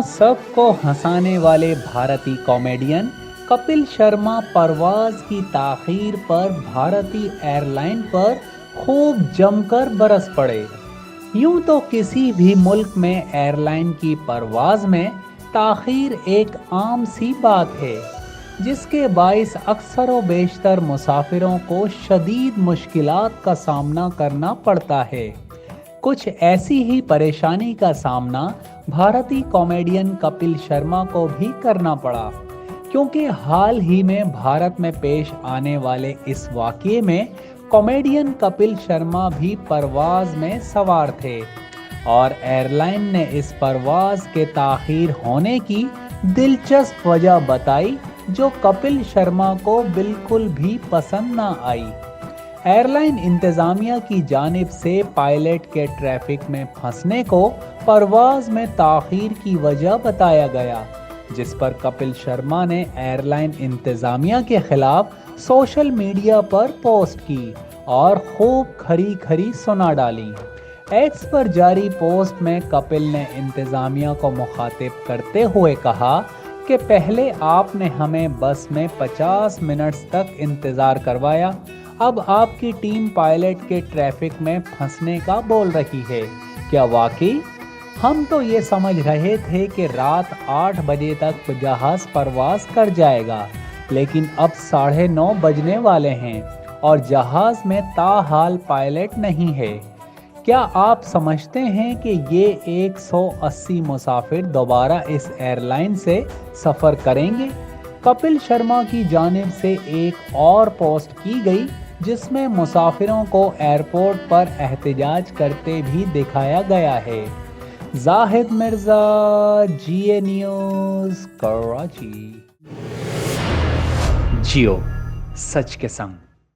सब को हंसाने वाले भारतीय कॉमेडियन कपिल शर्मा परवाज की ताखीर पर भारतीय एयरलाइन पर खूब जमकर बरस पड़े। यूं तो किसी भी मुल्क में एयरलाइन की परवाज में ताखीर एक आम सी बात है, जिसके बाइस अक्सर व बेशतर मुसाफिरों को शदीद मुश्किलात का सामना करना पड़ता है। कुछ ऐसी ही परेशानी का सामना भारतीय कॉमेडियन कपिल शर्मा को भी करना पड़ा, क्योंकि हाल ही में भारत में पेश आने वाले इस वाक़ये में कॉमेडियन कपिल शर्मा भी परवाज़ में सवार थे और एयरलाइन ने इस परवाज़ के ताख़ीर होने की दिलचस्प वजह बताई, जो कपिल शर्मा को बिल्कुल भी पसंद ना आई। एयरलाइन इंतज़ामिया की जानिब से पायलट के ट्रैफिक में फंसने को परवाज़ में ताख़ीर की वजह बताया गया, जिस पर कपिल शर्मा ने एयरलाइन इंतज़ामिया के खिलाफ सोशल मीडिया पर पोस्ट की और खूब खरी खरी सुना डाली। एक्स पर जारी पोस्ट में कपिल ने इंतज़ामिया को मुखातिब करते हुए कहा कि पहले आपने हमें बस में 50 मिनट्स तक इंतज़ार करवाया, अब आपकी टीम पायलट के ट्रैफिक में फंसने का बोल रही है। क्या वाकई? हम तो ये समझ रहे थे कि रात 8 बजे तक जहाज़ परवास कर जाएगा, लेकिन अब 9:30 बजने वाले हैं और जहाज़ में ताहाल पायलट नहीं है। क्या आप समझते हैं कि ये 180 मुसाफिर दोबारा इस एयरलाइन से सफ़र करेंगे? कपिल शर्मा की जानिब से एक और पोस्ट की गई, जिसमें मुसाफिरों को एयरपोर्ट पर एहतजाज करते भी दिखाया गया है। Zahid Mirza, GA news, Karachi. जियो, सच के संग।